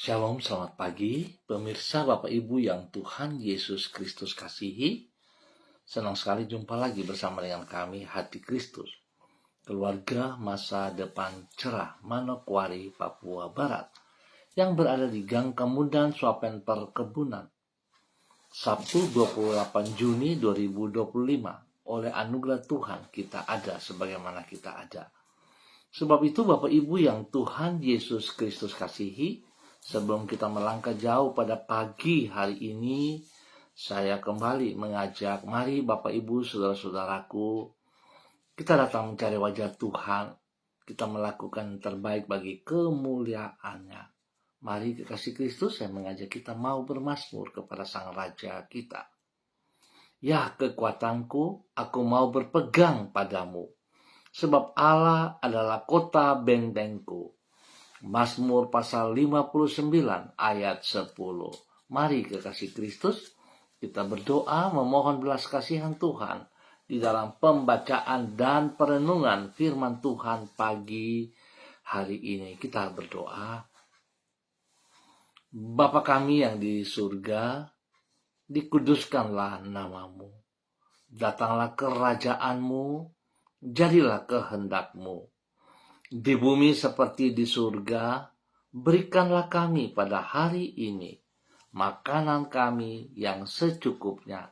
Shalom, selamat pagi, pemirsa Bapak Ibu yang Tuhan Yesus Kristus kasihi. Senang sekali jumpa lagi bersama dengan kami, Hati Kristus, keluarga masa depan cerah Manokwari, Papua Barat, yang berada di Gang Kemudan Swapen Perkebunan. Sabtu 28 Juni 2025, oleh anugerah Tuhan kita ada sebagaimana kita ada. Sebab itu Bapak Ibu yang Tuhan Yesus Kristus kasihi, sebelum kita melangkah jauh pada pagi hari ini, saya kembali mengajak, mari Bapak Ibu, saudara-saudaraku, kita datang mencari wajah Tuhan, kita melakukan yang terbaik bagi kemuliaannya. Mari kekasih Kristus, saya mengajak kita mau bermazmur kepada Sang Raja kita. Ya kekuatanku, aku mau berpegang padamu, sebab Allah adalah kota bentengku. Mazmur pasal 59 ayat 10. Mari kekasih Kristus, kita berdoa memohon belas kasihan Tuhan di dalam pembacaan dan perenungan firman Tuhan pagi hari ini. Kita berdoa. Bapa kami yang di surga, dikuduskanlah namamu. Datanglah kerajaanmu, jadilah kehendakmu. Di bumi seperti di surga, berikanlah kami pada hari ini makanan kami yang secukupnya,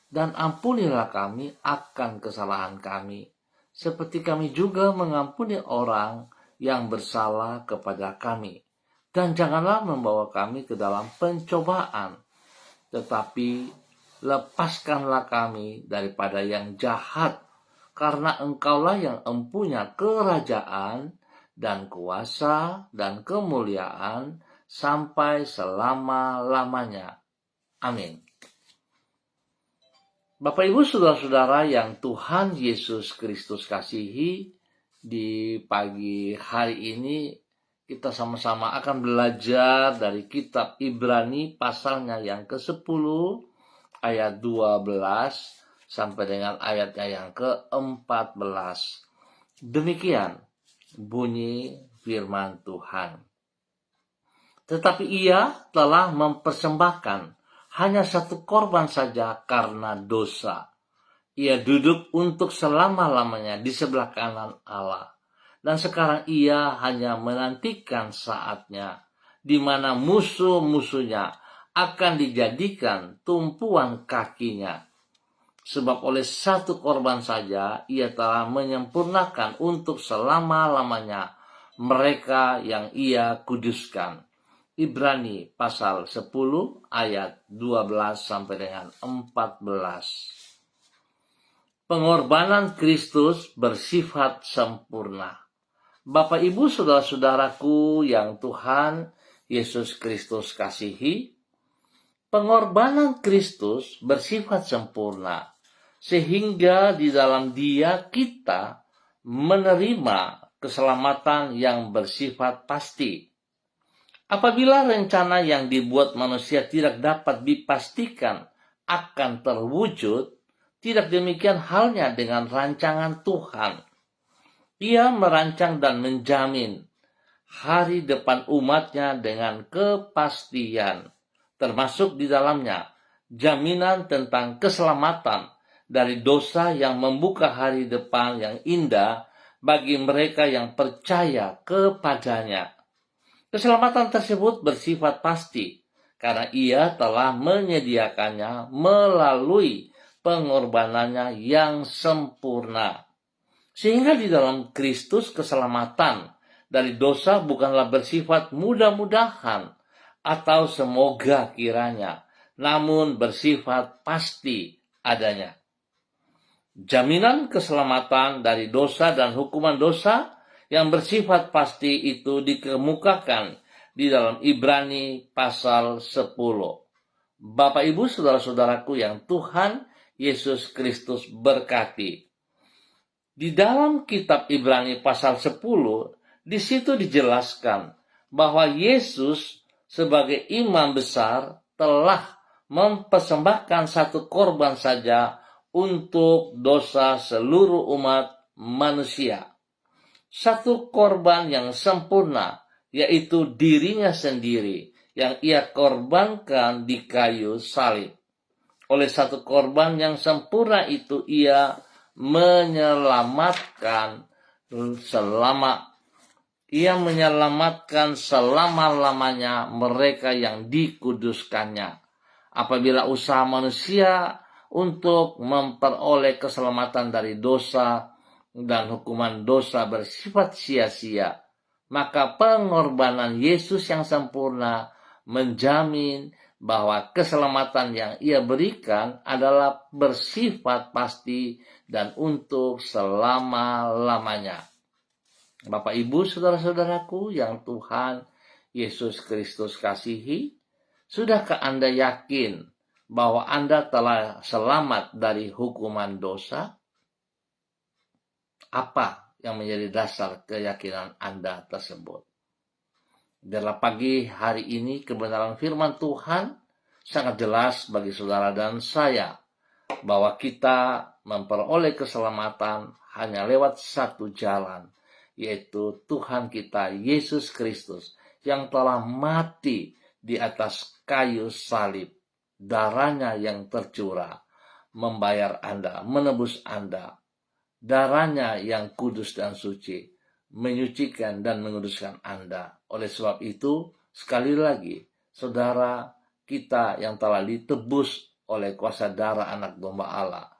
dan ampunilah kami akan kesalahan kami, seperti kami juga mengampuni orang yang bersalah kepada kami. Dan janganlah membawa kami ke dalam pencobaan, tetapi lepaskanlah kami daripada yang jahat, karena Engkaulah yang empunya kerajaan dan kuasa dan kemuliaan sampai selama-lamanya. Amin. Bapak Ibu saudara-saudara yang Tuhan Yesus Kristus kasihi, di pagi hari ini kita sama-sama akan belajar dari kitab Ibrani pasalnya yang ke-10 ayat 12 sampai dengan ayatnya yang ke-14. Demikian bunyi firman Tuhan. Tetapi ia telah mempersembahkan hanya satu korban saja karena dosa. Ia duduk untuk selama-lamanya di sebelah kanan Allah. Dan sekarang ia hanya menantikan saatnya di mana musuh-musuhnya akan dijadikan tumpuan kakinya. Sebab oleh satu korban saja ia telah menyempurnakan untuk selama-lamanya mereka yang ia kuduskan. Ibrani pasal 10 ayat 12 sampai dengan 14. Pengorbanan Kristus bersifat sempurna. Bapak Ibu saudara-saudaraku yang Tuhan Yesus Kristus kasihi, pengorbanan Kristus bersifat sempurna, sehingga di dalam Dia kita menerima keselamatan yang bersifat pasti. Apabila rencana yang dibuat manusia tidak dapat dipastikan akan terwujud, tidak demikian halnya dengan rancangan Tuhan. Ia merancang dan menjamin hari depan umatnya dengan kepastian, termasuk di dalamnya jaminan tentang keselamatan dari dosa yang membuka hari depan yang indah bagi mereka yang percaya kepadanya. Keselamatan tersebut bersifat pasti karena ia telah menyediakannya melalui pengorbanannya yang sempurna. Sehingga di dalam Kristus keselamatan dari dosa bukanlah bersifat mudah-mudahan atau semoga kiranya, namun bersifat pasti adanya. Jaminan keselamatan dari dosa dan hukuman dosa yang bersifat pasti itu dikemukakan di dalam Ibrani pasal 10. Bapak Ibu saudara-saudaraku yang Tuhan Yesus Kristus berkati. Di dalam kitab Ibrani pasal 10, di situ dijelaskan bahwa Yesus sebagai imam besar telah mempersembahkan satu korban saja untuk dosa seluruh umat manusia. Satu korban yang sempurna yaitu dirinya sendiri yang ia korbankan di kayu salib. Oleh satu korban yang sempurna itu ia menyelamatkan selama-lamanya mereka yang dikuduskannya. Apabila usaha manusia untuk memperoleh keselamatan dari dosa dan hukuman dosa bersifat sia-sia, maka pengorbanan Yesus yang sempurna menjamin bahwa keselamatan yang ia berikan adalah bersifat pasti dan untuk selama-lamanya. Bapak, Ibu, saudara-saudaraku yang Tuhan Yesus Kristus kasihi, sudahkah Anda yakin bahwa Anda telah selamat dari hukuman dosa? Apa yang menjadi dasar keyakinan Anda tersebut? Dalam pagi hari ini kebenaran firman Tuhan sangat jelas bagi saudara dan saya bahwa kita memperoleh keselamatan hanya lewat satu jalan, yaitu Tuhan kita Yesus Kristus yang telah mati di atas kayu salib. Darahnya yang tercurah membayar Anda, menebus Anda. Darahnya yang kudus dan suci menyucikan dan menguduskan Anda. Oleh sebab itu, sekali lagi, saudara kita yang telah ditebus oleh kuasa darah anak domba Allah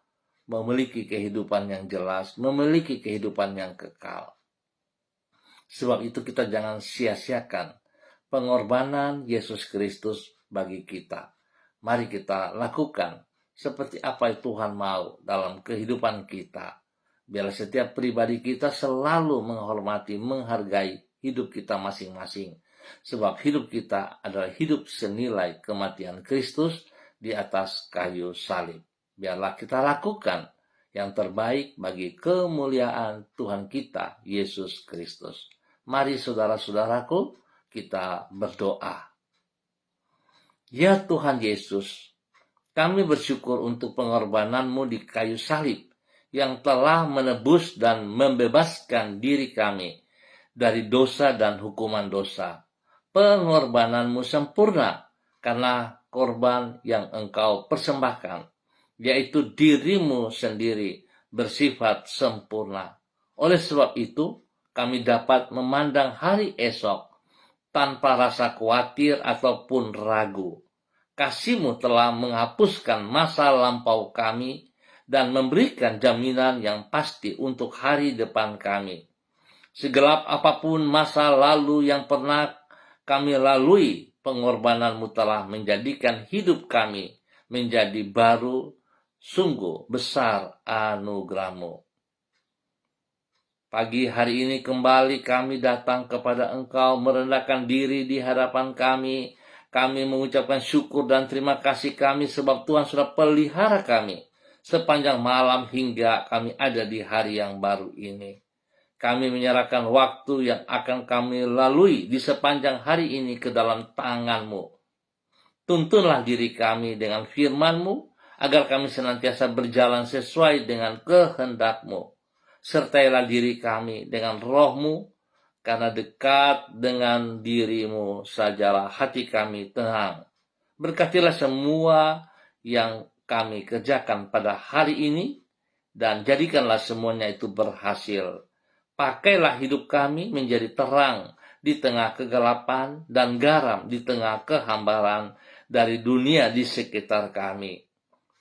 memiliki kehidupan yang jelas, memiliki kehidupan yang kekal. Sebab itu kita jangan sia-siakan pengorbanan Yesus Kristus bagi kita. Mari kita lakukan seperti apa yang Tuhan mau dalam kehidupan kita. Biarlah setiap pribadi kita selalu menghormati, menghargai hidup kita masing-masing. Sebab hidup kita adalah hidup senilai kematian Kristus di atas kayu salib. Biarlah kita lakukan yang terbaik bagi kemuliaan Tuhan kita, Yesus Kristus. Mari saudara-saudaraku, kita berdoa. Ya Tuhan Yesus, kami bersyukur untuk pengorbanan-Mu di kayu salib yang telah menebus dan membebaskan diri kami dari dosa dan hukuman dosa. Pengorbanan-Mu sempurna karena korban yang Engkau persembahkan, yaitu diri-Mu sendiri bersifat sempurna. Oleh sebab itu, kami dapat memandang hari esok tanpa rasa khawatir ataupun ragu. Kasih-Mu telah menghapuskan masa lampau kami dan memberikan jaminan yang pasti untuk hari depan kami. Segelap apapun masa lalu yang pernah kami lalui, pengorbanan-Mu telah menjadikan hidup kami menjadi baru. Sungguh besar anugerah-Mu. Pagi hari ini kembali kami datang kepada Engkau, merendahkan diri di hadapan kami. Kami mengucapkan syukur dan terima kasih kami sebab Tuhan sudah pelihara kami sepanjang malam hingga kami ada di hari yang baru ini. Kami menyerahkan waktu yang akan kami lalui di sepanjang hari ini ke dalam tangan-Mu. Tuntunlah diri kami dengan firman-Mu, agar kami senantiasa berjalan sesuai dengan kehendak-Mu. Sertailah diri kami dengan Roh-Mu, karena dekat dengan diri-Mu sajalah hati kami tenang. Berkatilah semua yang kami kerjakan pada hari ini, dan jadikanlah semuanya itu berhasil. Pakailah hidup kami menjadi terang di tengah kegelapan dan garam di tengah kehambaran dari dunia di sekitar kami.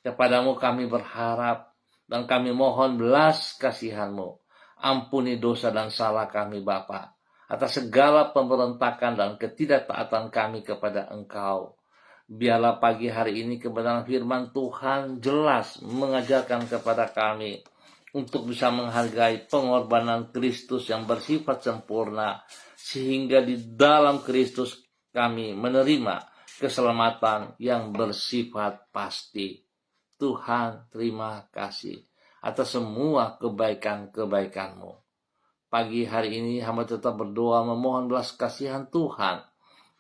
Kepadamu kami berharap dan kami mohon belas kasihan-Mu. Ampuni dosa dan salah kami Bapa, atas segala pemberontakan dan ketidaktaatan kami kepada Engkau. Biarlah pagi hari ini kebenaran firman Tuhan jelas mengajarkan kepada kami untuk bisa menghargai pengorbanan Kristus yang bersifat sempurna, sehingga di dalam Kristus kami menerima keselamatan yang bersifat pasti. Tuhan, terima kasih atas semua kebaikan-kebaikan-Mu. Pagi hari ini hamba tetap berdoa memohon belas kasihan Tuhan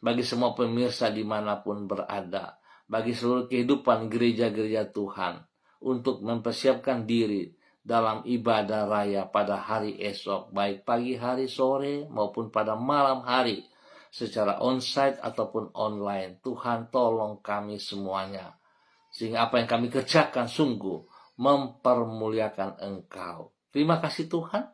bagi semua pemirsa dimanapun berada, bagi seluruh kehidupan gereja-gereja Tuhan, untuk mempersiapkan diri dalam ibadah raya pada hari esok, baik pagi hari, sore, maupun pada malam hari, secara onsite ataupun online. Tuhan tolong kami semuanya, sehingga apa yang kami kerjakan sungguh mempermuliakan Engkau. Terima kasih Tuhan.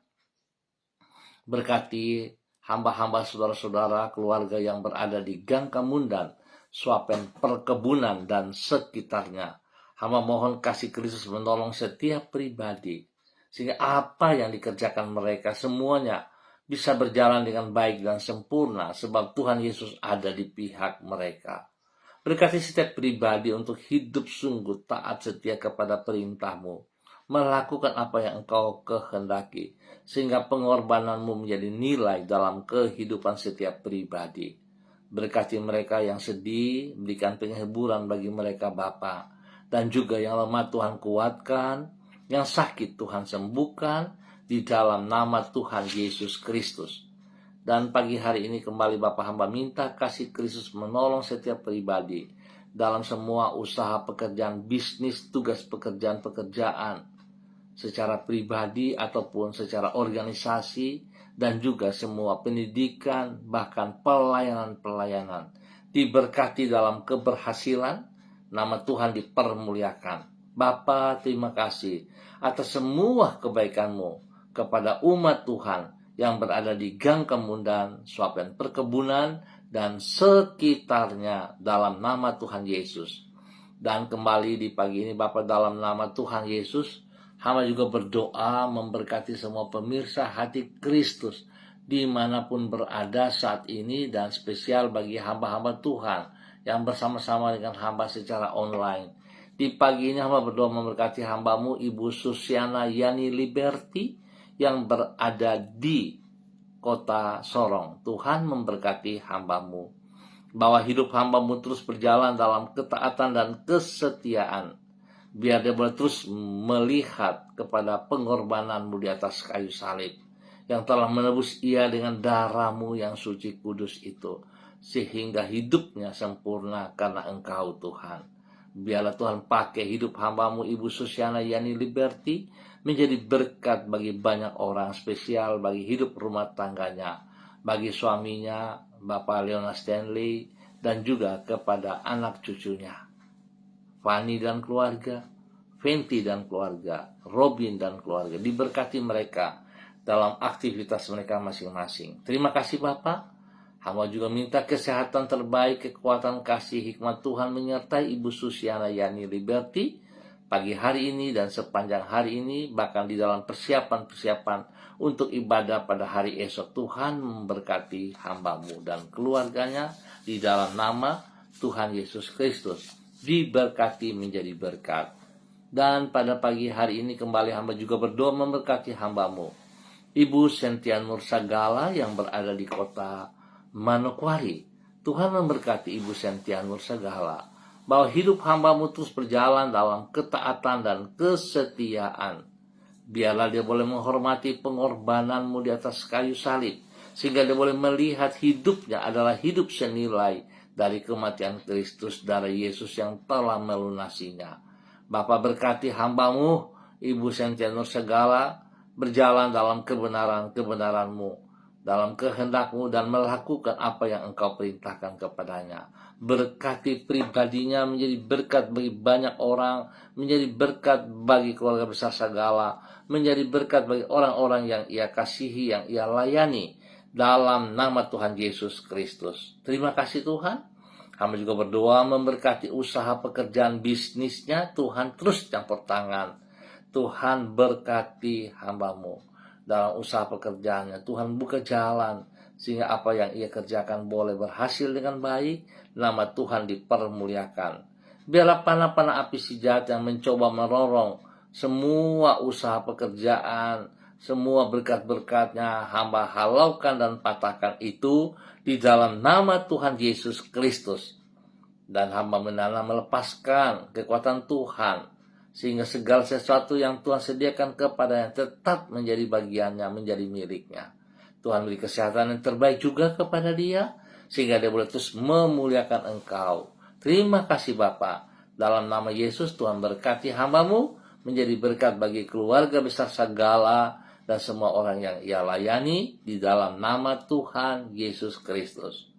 Berkati hamba-hamba saudara-saudara keluarga yang berada di Gang Kamundan, Swapen Perkebunan dan sekitarnya. Hamba mohon kasih Kristus menolong setiap pribadi, sehingga apa yang dikerjakan mereka semuanya bisa berjalan dengan baik dan sempurna, sebab Tuhan Yesus ada di pihak mereka. Berkati setiap pribadi untuk hidup sungguh taat setia kepada perintah-Mu, melakukan apa yang Engkau kehendaki, sehingga pengorbananmu menjadi nilai dalam kehidupan setiap pribadi. Berkati mereka yang sedih, berikan penghiburan bagi mereka Bapa, dan juga yang lemah Tuhan kuatkan, yang sakit Tuhan sembuhkan, di dalam nama Tuhan Yesus Kristus. Dan pagi hari ini kembali Bapak hamba minta kasih Kristus menolong setiap pribadi dalam semua usaha pekerjaan bisnis, tugas pekerjaan secara pribadi ataupun secara organisasi, dan juga semua pendidikan, bahkan pelayanan-pelayanan diberkati dalam keberhasilan, nama Tuhan dipermuliakan. Bapa, terima kasih atas semua kebaikan-Mu kepada umat Tuhan yang berada di Gang Kemundan, Swapen Perkebunan, dan sekitarnya dalam nama Tuhan Yesus. Dan kembali di pagi ini Bapa, dalam nama Tuhan Yesus, hamba juga berdoa memberkati semua pemirsa Hati Kristus dimanapun berada saat ini, dan spesial bagi hamba-hamba Tuhan yang bersama-sama dengan hamba secara online. Di pagi ini hamba berdoa memberkati hambamu Ibu Susiana Yani Liberty yang berada di kota Sorong. Tuhan memberkati hambamu, bahwa hidup hambamu terus berjalan dalam ketaatan dan kesetiaan, biar dia boleh terus melihat kepada pengorbananmu di atas kayu salib, yang telah menebus ia dengan darahmu yang suci kudus itu, sehingga hidupnya sempurna karena Engkau Tuhan. Biarlah Tuhan pakai hidup hambamu Ibu Susiana Yani Liberty menjadi berkat bagi banyak orang, spesial bagi hidup rumah tangganya, bagi suaminya Bapak Leona Stanley, dan juga kepada anak cucunya, Fanny dan keluarga, Fenty dan keluarga, Robin dan keluarga. Diberkati mereka dalam aktivitas mereka masing-masing. Terima kasih Bapak. Hamba juga minta kesehatan terbaik, kekuatan kasih hikmat Tuhan menyertai Ibu Susiana Yani Liberty pagi hari ini dan sepanjang hari ini, bahkan di dalam persiapan-persiapan untuk ibadah pada hari esok. Tuhan memberkati hambamu dan keluarganya di dalam nama Tuhan Yesus Kristus. Diberkati menjadi berkat. Dan pada pagi hari ini kembali hamba juga berdoa memberkati hambamu Ibu Sentian Nursagala yang berada di kota Manokwari. Tuhan memberkati Ibu Sentian Nursagala, bahwa hidup hambamu terus berjalan dalam ketaatan dan kesetiaan. Biarlah dia boleh menghormati pengorbananmu di atas kayu salib, sehingga dia boleh melihat hidupnya adalah hidup senilai dari kematian Kristus, darah Yesus yang telah melunasinya. Bapa, berkati hambamu Ibu Sentian Nursagala berjalan dalam kebenaran-kebenaran-Mu, dalam kehendak-Mu, dan melakukan apa yang Engkau perintahkan kepadanya. Berkati pribadinya menjadi berkat bagi banyak orang, menjadi berkat bagi keluarga besar Sagala, menjadi berkat bagi orang-orang yang ia kasihi, yang ia layani, dalam nama Tuhan Yesus Kristus. Terima kasih Tuhan. Kami juga berdoa memberkati usaha pekerjaan bisnisnya. Tuhan terus campur tangan. Tuhan berkati hambamu dalam usaha pekerjaannya. Tuhan buka jalan sehingga apa yang ia kerjakan boleh berhasil dengan baik. Nama Tuhan dipermuliakan. Biarlah panah-panah api si jahat yang mencoba merorong semua usaha pekerjaan, semua berkat-berkatnya, hamba halaukan dan patahkan itu di dalam nama Tuhan Yesus Kristus. Dan hamba melepaskan kekuatan Tuhan, sehingga segala sesuatu yang Tuhan sediakan kepadanya tetap menjadi bagiannya, menjadi miliknya. Tuhan beri kesehatan yang terbaik juga kepada dia, sehingga dia boleh terus memuliakan Engkau. Terima kasih Bapa. Dalam nama Yesus Tuhan berkati hambamu, menjadi berkat bagi keluarga besar Sagala dan semua orang yang ia layani, di dalam nama Tuhan Yesus Kristus.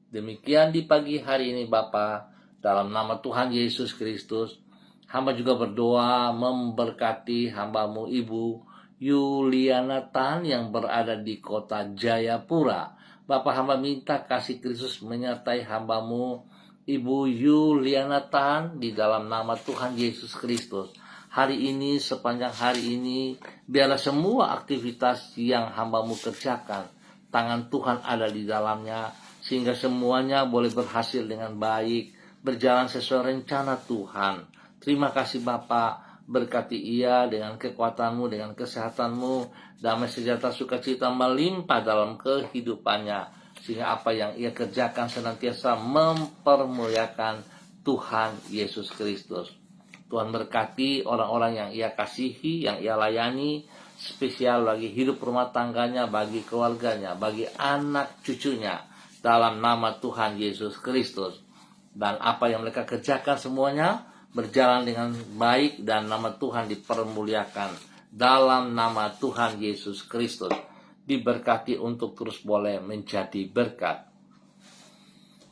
Demikian di pagi hari ini Bapa, dalam nama Tuhan Yesus Kristus, hamba juga berdoa memberkati hambamu Ibu Yuliana Tan yang berada di kota Jayapura. Bapak, hamba minta kasih Kristus menyertai hambamu Ibu Yuliana Tan di dalam nama Tuhan Yesus Kristus. Hari ini, sepanjang hari ini, biarlah semua aktivitas yang hambamu kerjakan, tangan Tuhan ada di dalamnya, sehingga semuanya boleh berhasil dengan baik, berjalan sesuai rencana Tuhan. Terima kasih Bapa, berkati ia dengan kekuatanmu, dengan kesehatanmu, damai sejahtera sukacita melimpah dalam kehidupannya, sehingga apa yang ia kerjakan senantiasa mempermuliakan Tuhan Yesus Kristus. Tuhan berkati orang-orang yang ia kasihi, yang ia layani, spesial bagi hidup rumah tangganya, bagi keluarganya, bagi anak cucunya, dalam nama Tuhan Yesus Kristus. Dan apa yang mereka kerjakan semuanya berjalan dengan baik dan nama Tuhan dipermuliakan dalam nama Tuhan Yesus Kristus. Diberkati untuk terus boleh menjadi berkat.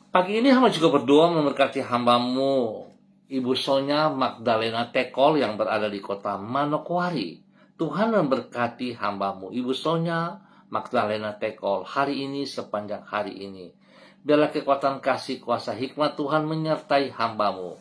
Pagi ini hamba juga berdoa memberkati hambamu Ibu Sonya Magdalena Tekol yang berada di kota Manokwari. Tuhan memberkati hambamu Ibu Sonya Magdalena Tekol hari ini sepanjang hari ini. Biarlah kekuatan kasih kuasa hikmat Tuhan menyertai hambamu,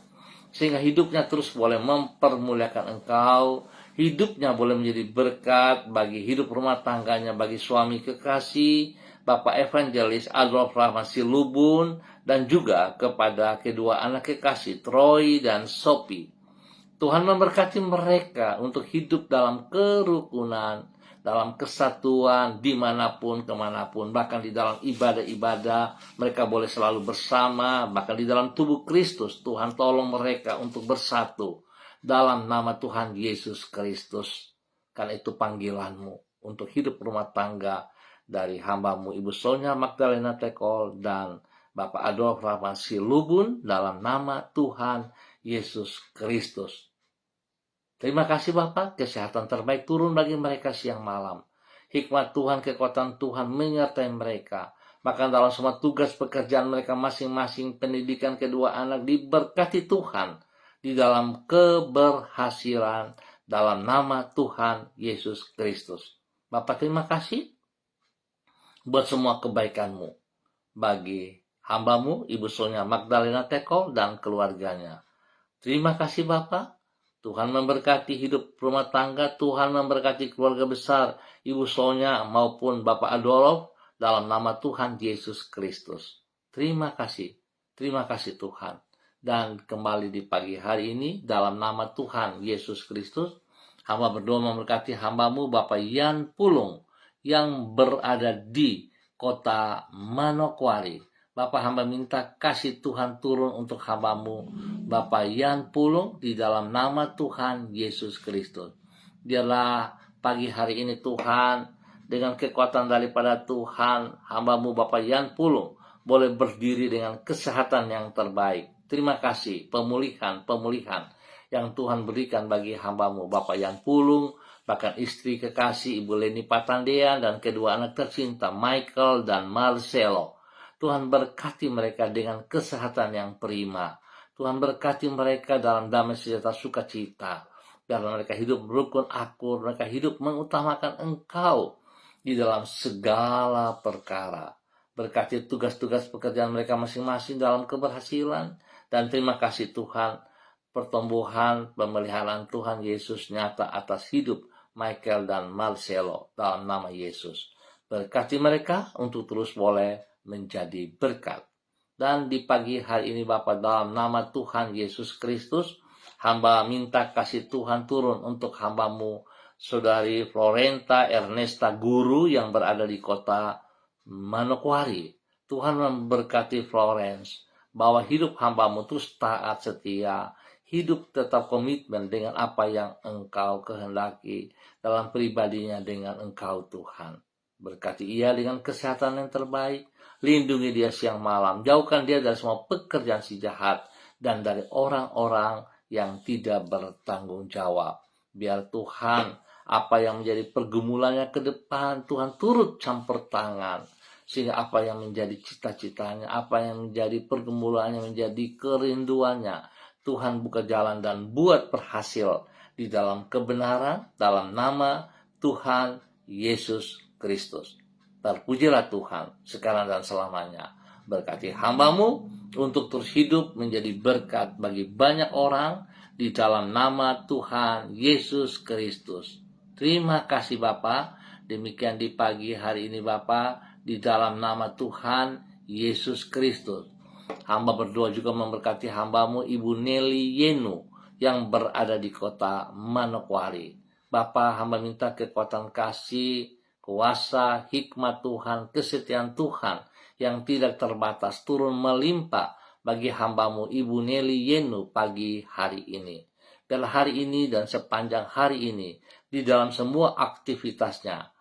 sehingga hidupnya terus boleh mempermuliakan Engkau, hidupnya boleh menjadi berkat bagi hidup rumah tangganya, bagi suami kekasih, Bapak Evangelis Adolf Rahman Silubun, dan juga kepada kedua anak kekasih, Troy dan Sophie. Tuhan memberkati mereka untuk hidup dalam kerukunan, dalam kesatuan, dimanapun, kemanapun. Bahkan di dalam ibadah-ibadah, mereka boleh selalu bersama. Bahkan di dalam tubuh Kristus, Tuhan tolong mereka untuk bersatu dalam nama Tuhan Yesus Kristus. Karena itu panggilanmu untuk hidup rumah tangga dari hambamu Ibu Sonya Magdalena Tekol dan Bapak Adolf Rahman Silubun dalam nama Tuhan Yesus Kristus. Terima kasih Bapak, kesehatan terbaik turun bagi mereka siang malam. Hikmat Tuhan, kekuatan Tuhan menyertai mereka. Maka dalam semua tugas pekerjaan mereka masing-masing, pendidikan kedua anak diberkati Tuhan di dalam keberhasilan dalam nama Tuhan Yesus Kristus. Bapak terima kasih buat semua kebaikanmu bagi hambamu Ibu Sonya Magdalena Tekol dan keluarganya. Terima kasih Bapak. Tuhan memberkati hidup rumah tangga, Tuhan memberkati keluarga besar Ibu Sonya maupun Bapak Adolf dalam nama Tuhan Yesus Kristus. Terima kasih Tuhan. Dan kembali di pagi hari ini dalam nama Tuhan Yesus Kristus, hamba berdoa memberkati hambamu Bapak Yan Pulung yang berada di kota Manokwari. Bapak hamba minta kasih Tuhan turun untuk hambamu Bapak Yan Pulung di dalam nama Tuhan Yesus Kristus. Biarlah pagi hari ini Tuhan, dengan kekuatan daripada Tuhan, hambamu Bapak Yan Pulung boleh berdiri dengan kesehatan yang terbaik. Terima kasih pemulihan yang Tuhan berikan bagi hambamu Bapak Yan Pulung, bahkan istri kekasih Ibu Leni Patandean dan kedua anak tercinta Michael dan Marcelo. Tuhan berkati mereka dengan kesehatan yang prima. Tuhan berkati mereka dalam damai sejahtera sukacita. Biar mereka hidup rukun akur, mereka hidup mengutamakan Engkau di dalam segala perkara. Berkati tugas-tugas pekerjaan mereka masing-masing dalam keberhasilan. Dan terima kasih Tuhan, pertumbuhan, pemeliharaan Tuhan Yesus nyata atas hidup Michael dan Marcelo dalam nama Yesus. Berkati mereka untuk terus boleh menjadi berkat. Dan di pagi hari ini Bapak dalam nama Tuhan Yesus Kristus, hamba minta kasih Tuhan turun untuk hambamu Saudari Florenta Ernesta Guru yang berada di kota Manokwari. Tuhan memberkati Florence, bahwa hidup hambamu terus taat setia, hidup tetap komitmen dengan apa yang Engkau kehendaki dalam pribadinya dengan Engkau Tuhan. Berkati ia dengan kesehatan yang terbaik, lindungi dia siang malam, jauhkan dia dari semua pekerjaan si jahat dan dari orang-orang yang tidak bertanggung jawab. Biar Tuhan, apa yang menjadi pergumulannya ke depan, Tuhan turut campur tangan sehingga apa yang menjadi cita-citanya, apa yang menjadi pergumulannya, menjadi kerinduannya, Tuhan buka jalan dan buat berhasil di dalam kebenaran, dalam nama Tuhan Yesus Kristus. Terpujilah Tuhan sekarang dan selamanya. Berkati hamba-Mu untuk terus hidup menjadi berkat bagi banyak orang di dalam nama Tuhan Yesus Kristus. Terima kasih Bapa. Demikian di pagi hari ini Bapa, di dalam nama Tuhan Yesus Kristus. Hamba berdoa juga memberkati hamba-Mu Ibu Nelly Yenu yang berada di kota Manokwari. Bapa, hamba minta kekuatan kasih, kuasa, hikmat Tuhan, kesetiaan Tuhan yang tidak terbatas turun melimpah bagi hamba-Mu Ibu Nelly Yenu pagi hari ini. Dalam hari ini dan sepanjang hari ini, di dalam semua aktivitasnya,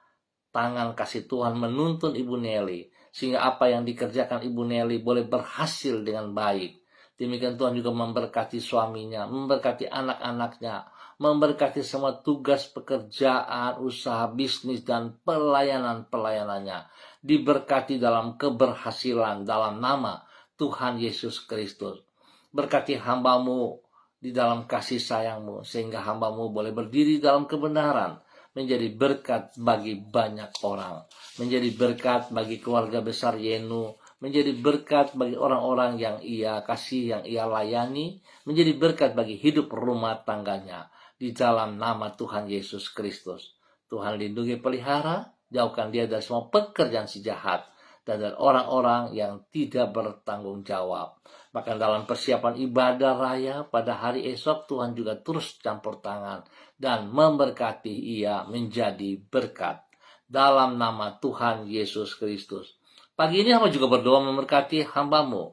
tangan kasih Tuhan menuntun Ibu Nelly, sehingga apa yang dikerjakan Ibu Nelly boleh berhasil dengan baik. Demikian Tuhan juga memberkati suaminya, memberkati anak-anaknya, memberkati semua tugas pekerjaan, usaha, bisnis, dan pelayanannya. Diberkati dalam keberhasilan dalam nama Tuhan Yesus Kristus. Berkati hamba-Mu di dalam kasih sayang-Mu, sehingga hamba-Mu boleh berdiri dalam kebenaran, menjadi berkat bagi banyak orang, menjadi berkat bagi keluarga besar Yenu, menjadi berkat bagi orang-orang yang Ia kasih, yang Ia layani, menjadi berkat bagi hidup rumah tangganya, di dalam nama Tuhan Yesus Kristus. Tuhan lindungi pelihara, jauhkan dia dari semua pekerjaan si jahat, dan dari orang-orang yang tidak bertanggung jawab. Bahkan dalam persiapan ibadah raya pada hari esok, Tuhan juga terus campur tangan dan memberkati ia menjadi berkat. Dalam nama Tuhan Yesus Kristus. Pagi ini hamba juga berdoa memberkati hamba-Mu,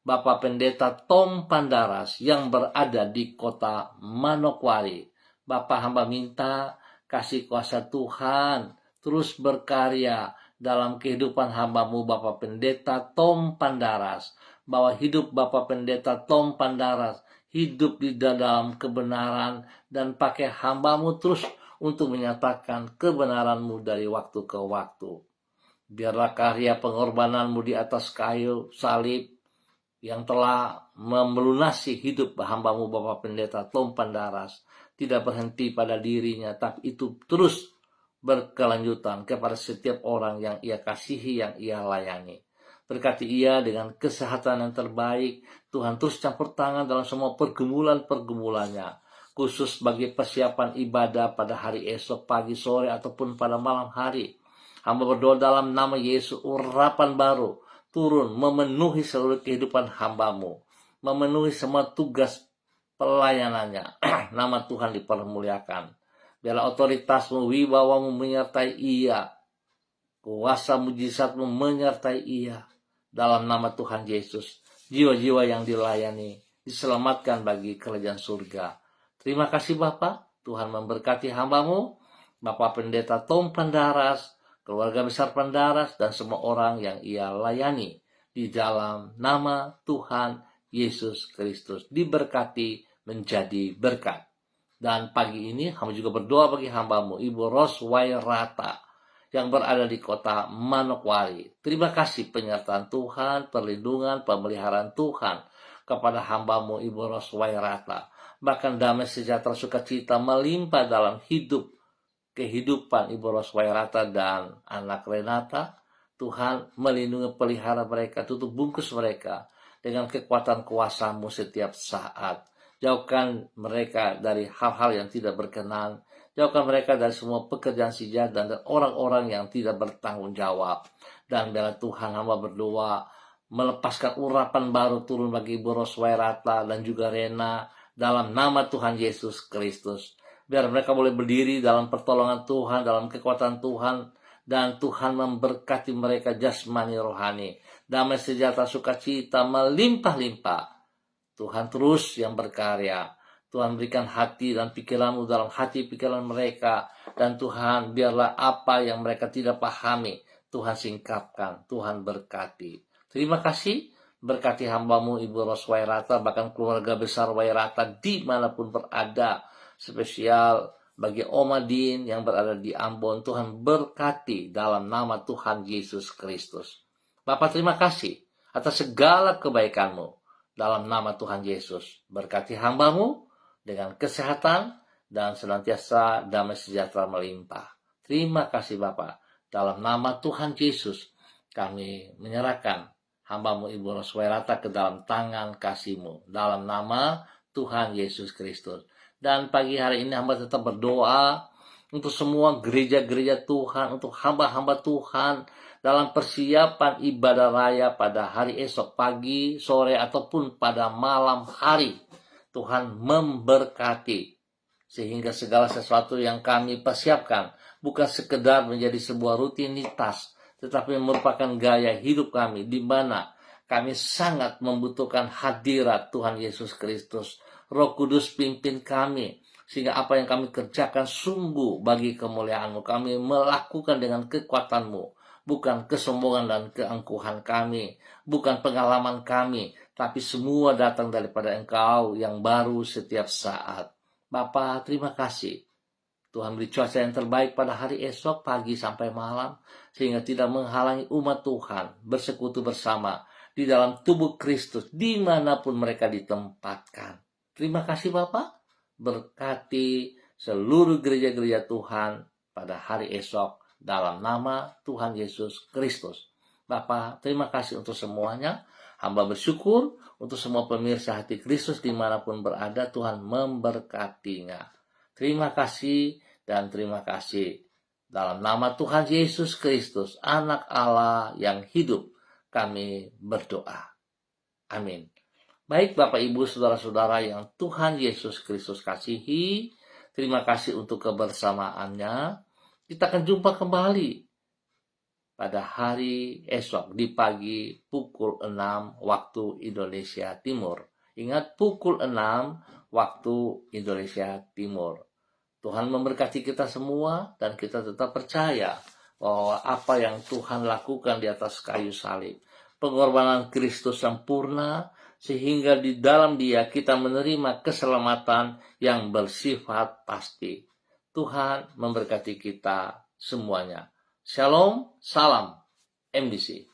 Bapak Pendeta Tom Pandaras yang berada di kota Manokwari. Bapak, hamba minta kasih kuasa Tuhan terus berkarya dalam kehidupan hamba-Mu Bapak Pendeta Tom Pandaras, bahwa hidup Bapak Pendeta Tom Pandaras hidup di dalam kebenaran, dan pakai hamba-Mu terus untuk menyatakan kebenaran-Mu dari waktu ke waktu. Biarlah karya pengorbanan-Mu di atas kayu salib yang telah melunasi hidup hamba-Mu Bapak Pendeta Tom Pandaras tidak berhenti pada dirinya, tapi itu terus berkelanjutan kepada setiap orang yang Ia kasihi, yang Ia layani. Berkati ia dengan kesehatan yang terbaik. Tuhan terus campur tangan dalam semua pergumulan-pergumulannya, khusus bagi persiapan ibadah pada hari esok, pagi, sore, ataupun pada malam hari. Hamba berdoa dalam nama Yesus, urapan baru turun memenuhi seluruh kehidupan hamba-Mu, memenuhi semua tugas pelayanannya. Nama Tuhan dipermuliakan. Biarlah otoritas-Mu, wibawa-Mu menyertai ia, kuasa mujizat-Mu menyertai ia. Dalam nama Tuhan Yesus, jiwa-jiwa yang dilayani diselamatkan bagi kerajaan surga. Terima kasih Bapa. Tuhan memberkati hamba-Mu, Bapak Pendeta Tom Pandaras, keluarga besar Pandaras, dan semua orang yang Ia layani. Di dalam nama Tuhan Yesus Kristus, diberkati menjadi berkat. Dan pagi ini hamba juga berdoa bagi hamba-Mu Ibu Roswairata yang berada di kota Manokwari. Terima kasih penyertaan Tuhan, perlindungan, pemeliharaan Tuhan kepada hamba-Mu Ibu Roswairata. Bahkan damai sejahtera sukacita melimpah dalam kehidupan Ibu Roswairata dan anak Renata. Tuhan melindungi, pelihara mereka, tutup bungkus mereka dengan kekuatan kuasa-Mu setiap saat. Jauhkan mereka dari hal-hal yang tidak berkenan. Jauhkan mereka dari semua pekerjaan si jahat dan orang-orang yang tidak bertanggung jawab. Dan biarlah Tuhan, hamba berdoa melepaskan urapan baru turun bagi Ibu Roswairata dan juga Rena dalam nama Tuhan Yesus Kristus. Biar mereka boleh berdiri dalam pertolongan Tuhan, dalam kekuatan Tuhan, dan Tuhan memberkati mereka jasmani rohani. Damai sejahtera sukacita melimpah-limpah. Tuhan terus yang berkarya. Tuhan berikan hati dan pikiran-Mu dalam hati pikiran mereka. Dan Tuhan, biarlah apa yang mereka tidak pahami, Tuhan singkapkan, Tuhan berkati. Terima kasih, berkati hamba-Mu Ibu Roswairata, bahkan keluarga besar Wairata dimanapun berada. Spesial bagi Om Adin yang berada di Ambon, Tuhan berkati dalam nama Tuhan Yesus Kristus. Bapa, terima kasih atas segala kebaikan-Mu. Dalam nama Tuhan Yesus, berkati hamba-Mu dengan kesehatan dan senantiasa damai sejahtera melimpah. Terima kasih Bapa. Dalam nama Tuhan Yesus, kami menyerahkan hamba-Mu Ibu Roswairata ke dalam tangan kasih-Mu. Dalam nama Tuhan Yesus Kristus. Dan pagi hari ini hamba tetap berdoa untuk semua gereja-gereja Tuhan, untuk hamba-hamba Tuhan, dalam persiapan ibadah raya pada hari esok, pagi, sore, ataupun pada malam hari. Tuhan memberkati, sehingga segala sesuatu yang kami persiapkan bukan sekedar menjadi sebuah rutinitas, tetapi merupakan gaya hidup kami, di mana kami sangat membutuhkan hadirat Tuhan Yesus Kristus. Roh Kudus pimpin kami, sehingga apa yang kami kerjakan sungguh bagi kemuliaan-Mu. Kami melakukan dengan kekuatan-Mu, bukan kesombongan dan keangkuhan kami, bukan pengalaman kami, tapi semua datang daripada Engkau yang baru setiap saat. Bapa, terima kasih. Tuhan beri cuaca yang terbaik pada hari esok, pagi sampai malam, sehingga tidak menghalangi umat Tuhan bersekutu bersama di dalam tubuh Kristus, dimanapun mereka ditempatkan. Terima kasih Bapa, berkati seluruh gereja-gereja Tuhan pada hari esok, dalam nama Tuhan Yesus Kristus. Bapa, terima kasih untuk semuanya. Hamba bersyukur untuk semua pemirsa hati Kristus dimanapun berada, Tuhan memberkatinya. Terima kasih dan terima kasih. Dalam nama Tuhan Yesus Kristus, Anak Allah yang hidup, kami berdoa. Amin. Baik Bapak Ibu Saudara-saudara yang Tuhan Yesus Kristus kasihi, terima kasih untuk kebersamaannya. Kita akan jumpa kembali pada hari esok di pagi pukul 6 waktu Indonesia Timur. Ingat, pukul 6 waktu Indonesia Timur. Tuhan memberkati kita semua dan kita tetap percaya bahwa apa yang Tuhan lakukan di atas kayu salib, pengorbanan Kristus sempurna, sehingga di dalam Dia kita menerima keselamatan yang bersifat pasti. Tuhan memberkati kita semuanya. Shalom, salam MDC.